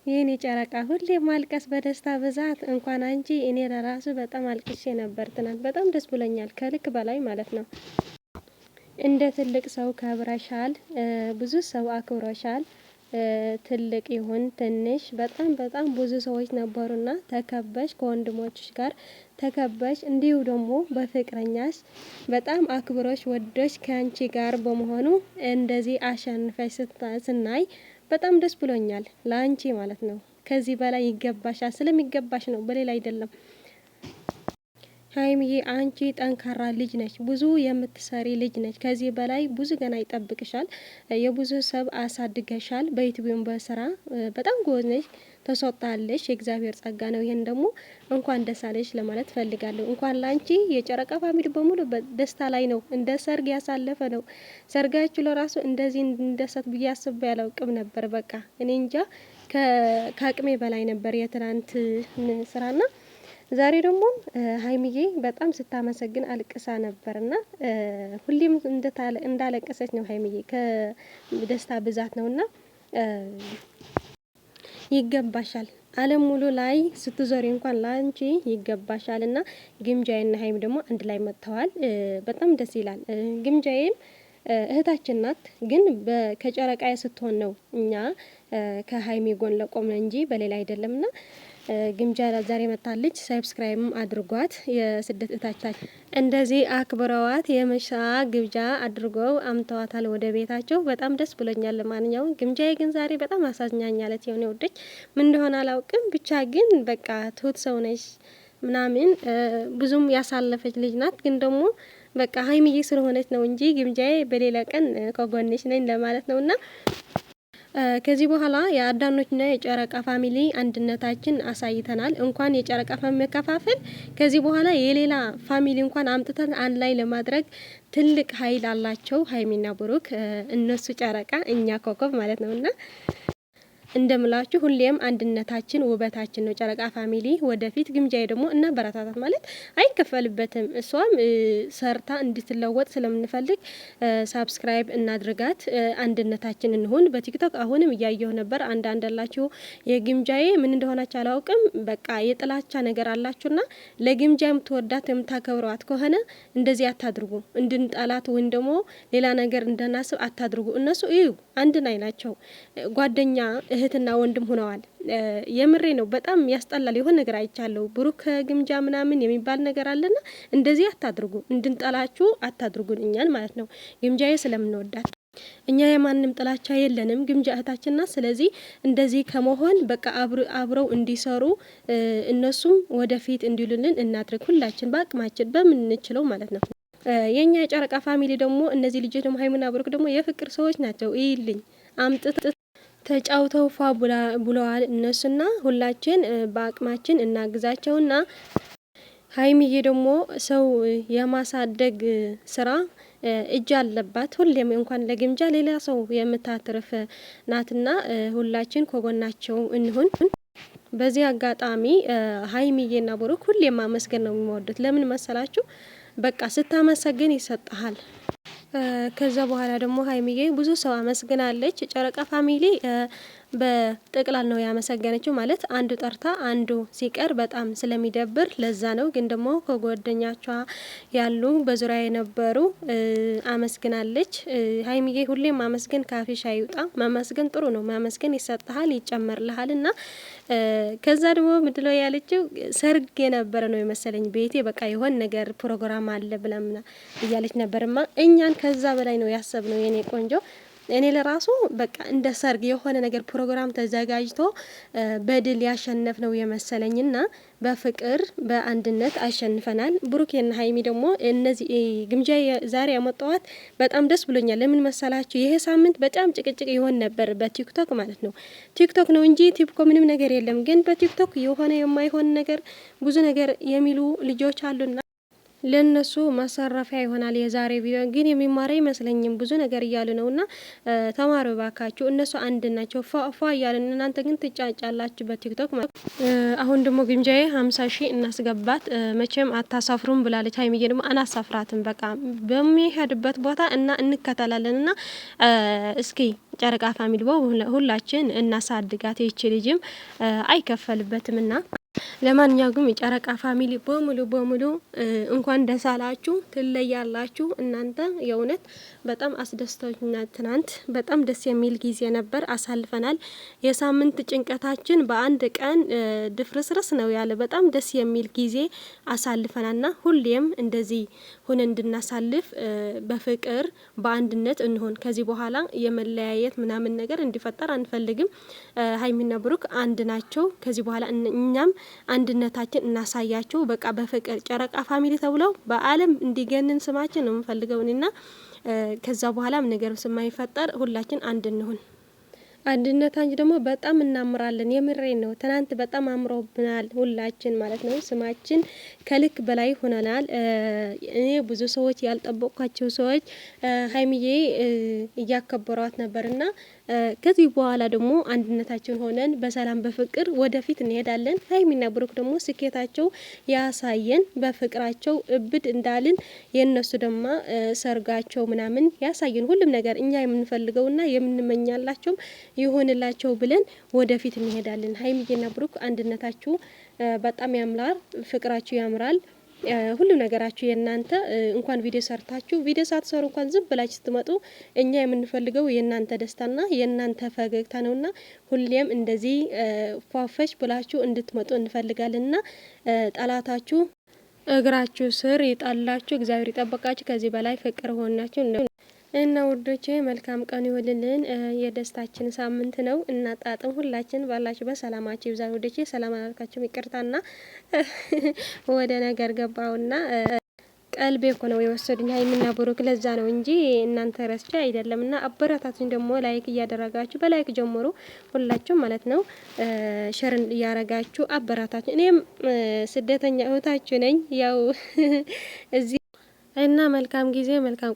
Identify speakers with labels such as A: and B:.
A: የኔ ጨረቃ ሁሌ ማልቀስ በደስታ ብዛት እንኳን አንቺ እኔ ለራሱ በጣም አልቅሼ ነበር ትናንት። በጣም ደስ ብሎኛል ከልክ በላይ ማለት ነው። እንደ ትልቅ ሰው ከብረሻል። ብዙ ሰው አክብሮሻል። ትልቅ ይሁን ትንሽ በጣም ብዙ ሰዎች ነበሩና ተከበሽ ከወንድሞችሽ ጋር ተከበሽ እንዲሁ ደግሞ በፍቅረኛሽ በጣም አክብሮሽ ወዶሽ ከአንቺ ጋር በመሆኑ እንደዚህ አሸንፈሽ ስናይ በጣም ደስ ብሎኛል ላንቺ ማለት ነው። ከዚህ በላይ ይገባሻል ስለሚገባሽ ነው በሌላ አይደለም። ሀይሚዬ አንቺ ጠንካራ ልጅ ነች፣ ብዙ የምትሰሪ ልጅ ነች። ከዚህ በላይ ብዙ ገና ይጠብቅሻል። የብዙ ሰብ አሳድገሻል። በዩቲዩብም በስራ በጣም ጎበዝ ነሽ፣ ተሰጥታለሽ። የእግዚአብሔር ጸጋ ነው። ይሄን ደግሞ እንኳን ደስ አለሽ ለማለት ፈልጋለሁ። እንኳን ላንቺ የጨረቃ ፋሚሊ በሙሉ ደስታ ላይ ነው። እንደ ሰርግ ያሳለፈ ነው። ሰርጋችሁ ለራሱ እንደዚህ እንደሰት ብዬ አስቤ አላውቅም ነበር። በቃ እኔ እንጃ ከአቅሜ በላይ ነበር የትናንት ስራና ዛሬ ደግሞ ሀይሚዬ በጣም ስታመሰግን አልቅሳ ነበርና ሁሌም እንዳለቀሰች ነው። ሀይሚዬ ከደስታ ብዛት ነውና ይገባሻል። ዓለም ሙሉ ላይ ስትዞሪ እንኳን ላንቺ ይገባሻልና ግምጃዬና ሀይሚ ደግሞ አንድ ላይ መጥተዋል። በጣም ደስ ይላል። ግምጃዬም እህታችን ናት፣ ግን ከጨረቃዬ ስትሆን ነው እኛ ከሀይሚ ጎን ለቆምን እንጂ በሌላ አይደለምና ግምጃ ዛሬ መታለች። ሰብስክራይብም አድርጓት። የስደት እታቻችን እንደዚህ አክብረዋት የምሳ ግብዣ አድርገው አምተዋታል ወደ ቤታቸው። በጣም ደስ ብሎኛል። ለማንኛውም ግምጃዬ ግን ዛሬ በጣም አሳዝኛኛለች። የሆነ ወደች ምን እንደሆነ አላውቅም፣ ብቻ ግን በቃ ትሁት ሰው ነሽ ምናምን ብዙም ያሳለፈች ልጅ ናት። ግን ደግሞ በቃ ሀይሚዬ ስለሆነች ነው እንጂ ግምጃዬ በሌላ ቀን ከጎንሽ ነኝ ለማለት ነውና ከዚህ በኋላ የአዳኖችና የጨረቃ ፋሚሊ አንድነታችን አሳይተናል። እንኳን የጨረቃ ፋሚሊ መከፋፈል ከዚህ በኋላ የሌላ ፋሚሊ እንኳን አምጥተን አንድ ላይ ለማድረግ ትልቅ ኃይል አላቸው ሀይሚና ብሩክ። እነሱ ጨረቃ እኛ ኮከብ ማለት ነውና እንደምላችሁ ሁሌም አንድነታችን ውበታችን ነው። ጨረቃ ፋሚሊ ወደፊት ግምጃዬ ደግሞ እና በረታታት ማለት አይከፈልበትም። እሷም ሰርታ እንድትለወጥ ስለምንፈልግ ሳብስክራይብ እናድርጋት፣ አንድነታችን እንሁን። በቲክቶክ አሁንም እያየሁ ነበር። አንዳንድ አላችሁ የግምጃዬ ምን እንደሆናችሁ አላውቅም፣ በቃ የጥላቻ ነገር አላችሁና ለግምጃ የምትወዳት የምታከብረዋት ከሆነ እንደዚህ አታድርጉ። እንድንጠላት ወይም ደግሞ ሌላ ነገር እንደናስብ አታድርጉ። እነሱ እዩ አንድ ላይ ናቸው። ጓደኛ እህትና ወንድም ሆነዋል። የምሬ ነው። በጣም ያስጠላል። የሆነ ነገር አይቻለሁ። ብሩክ ግምጃ ምናምን የሚባል ነገር አለና እንደዚህ አታድርጉ። እንድንጠላችሁ አታድርጉን እኛን ማለት ነው። ግምጃዬ ስለምንወዳት እኛ የማንም ጥላቻ የለንም። ግምጃ እህታችንና ስለዚህ እንደዚህ ከመሆን በቃ አብረው እንዲሰሩ እነሱም ወደፊት እንዲሉልን እናድርግ። ሁላችን በአቅማችን በምንችለው ማለት ነው። የኛ የጨረቃ ፋሚሊ ደግሞ እነዚህ ልጆች ደግሞ ሀይሙና ብሩክ ደግሞ የፍቅር ሰዎች ናቸው። ይልኝ አምጥት ተጫውተው ፋ ብለዋል እነሱና ሁላችን በአቅማችን እናግዛቸውና ሀይሚዬ ደግሞ ሰው የማሳደግ ስራ እጅ አለባት። ሁሌም እንኳን ለግምጃ ሌላ ሰው የምታትርፍ ናትና ሁላችን ከጎናቸው እንሁን። በዚህ አጋጣሚ ሀይሚዬና ብሩክ ሁሌም ማመስገን ነው የሚወዱት። ለምን መሰላችሁ? በቃ ስታመሰግን ይሰጣል። ከዛ በኋላ ደግሞ ሀይሚዬ ብዙ ሰው አመስግናለች። ጨረቃ ፋሚሊ በጠቅላላ ነው ያመሰገነችው። ማለት አንዱ ጠርታ አንዱ ሲቀር በጣም ስለሚደብር ለዛ ነው። ግን ደግሞ ከጓደኛቿ ያሉ በዙሪያ የነበሩ አመስግናለች። ሀይሚዬ ሁሌም ማመስገን ካፊሽ አይውጣ። ማመስገን ጥሩ ነው። ማመስገን ይሰጣል፣ ይጨመርልሃል። እና ከዛ ደግሞ ምድለው ያለችው ሰርግ የነበረ ነው የመሰለኝ ቤቴ በቃ የሆነ ነገር ፕሮግራም አለ ብለምና እያለች ነበርማ። እኛን ከዛ በላይ ነው ያሰብነው የኔ ቆንጆ። እኔ ለራሱ በቃ እንደ ሰርግ የሆነ ነገር ፕሮግራም ተዘጋጅቶ በድል ያሸነፍ ነው የመሰለኝና በፍቅር በአንድነት አሸንፈናል። ብሩክና ሀይሚ ደግሞ እነዚህ ግምጃ ዛሬ ያመጣዋት በጣም ደስ ብሎኛል። ለምን መሰላችሁ? ይሄ ሳምንት በጣም ጭቅጭቅ ይሆን ነበር በቲክቶክ ማለት ነው። ቲክቶክ ነው እንጂ ቲፕኮ ምንም ነገር የለም። ግን በቲክቶክ የሆነ የማይሆን ነገር ብዙ ነገር የሚሉ ልጆች አሉና ለነሱ ማሳረፊያ ይሆናል። የዛሬ ቪዲዮ ግን የሚማረ አይመስለኝም። ብዙ ነገር እያሉ ነውና ተማሩ ባካችሁ። እነሱ አንድ ናቸው ፏ እያሉ፣ እናንተ ግን ትጫጫላችሁ በቲክቶክ ማለት። አሁን ደግሞ ግምጃዬ 50 ሺህ እናስገባት፣ መቼም አታሳፍሩም ብላለች ሀይሚዬ። ደግሞ አናሳፍራትም፣ በቃ በሚሄድበት ቦታ እና እንከተላለን እና እስኪ ጨረቃ ፋሚሊ ሁላችን እናሳድጋት። ይቺ ልጅም አይከፈልበትም እና ለማንኛውም ግን የጨረቃ ፋሚሊ በሙሉ እንኳን ደስ አላችሁ፣ ትለያላችሁ። እናንተ የእውነት በጣም አስደስተኛል። ትናንት በጣም ደስ የሚል ጊዜ ነበር አሳልፈናል። የሳምንት ጭንቀታችን በአንድ ቀን ድፍርስርስ ነው ያለ። በጣም ደስ የሚል ጊዜ አሳልፈናልና ሁሌም እንደዚህ ሆነ እንድናሳልፍ በፍቅር በአንድነት እንሆን። ከዚህ በኋላ የመለያየት ምናምን ነገር እንዲፈጠር አንፈልግም። ሀይሚና ብሩክ አንድ ናቸው። ከዚህ በኋላ እኛም አንድነታችን እናሳያቸው። በቃ በፍቅር ጨረቃ ፋሚሊ ተብለው በዓለም እንዲገንን ስማችን ነው የምፈልገው እኔና ከዛ በኋላም ነገር ስማይፈጠር ሁላችን አንድ እንሁን። አንድነታችን ደግሞ በጣም እናምራለን። የምሬን ነው። ትናንት በጣም አምሮብናል ሁላችን ማለት ነው። ስማችን ከልክ በላይ ሆነናል። እኔ ብዙ ሰዎች ያልጠበቅኳቸው ሰዎች ሀይሚዬ እያከበሯት ነበርና ከዚህ በኋላ ደግሞ አንድነታችን ሆነን በሰላም በፍቅር ወደፊት እንሄዳለን። ሀይሚና ብሩክ ደግሞ ስኬታቸው ያሳየን፣ በፍቅራቸው እብድ እንዳልን የነሱ ደግሞ ሰርጋቸው ምናምን ያሳየን። ሁሉም ነገር እኛ የምንፈልገውና የምንመኛላቸው ይሆንላቸው ብለን ወደፊት እንሄዳለን። ሀይሚዬና ብሩክ አንድነታችሁ በጣም ያምራል፣ ፍቅራችሁ ያምራል። ሁሉ ነገራችሁ የእናንተ እንኳን ቪዲዮ ሰርታችሁ ቪዲዮ ሳትሰሩ እንኳን ዝም ብላችሁ ስትመጡ እኛ የምንፈልገው የእናንተ ደስታና የእናንተ ፈገግታ ነውና ሁሌም እንደዚህ ፏፈሽ ብላችሁ እንድትመጡ እንፈልጋለንና ጠላታችሁ እግራችሁ ስር ይጣላችሁ፣ እግዚአብሔር ይጠበቃችሁ። ከዚህ በላይ ፍቅር ሆናችሁ እና ውዶቼ መልካም ቀን ይሁንልን። የደስታችን ሳምንት ነው። እናጣጥም ሁላችን ባላችሁ በሰላማችሁ ይብዛ። ውዶቼ ሰላም አላልካችሁም፣ ይቅርታና ወደ ነገር ገባውና ቀልቤ እኮ ነው የወሰዱኝ ሀይሚና ብሩክ፣ ለዛ ነው እንጂ እናንተ ረስቼ አይደለምና አበረታቱኝ። ደግሞ ላይክ እያደረጋችሁ በላይክ ጀምሩ ሁላችሁ ማለት ነው። ሼር እያረጋችሁ አበረታቱኝ። እኔም ስደተኛ እህታችሁ ነኝ ያው እዚህ እና መልካም ጊዜ መልካም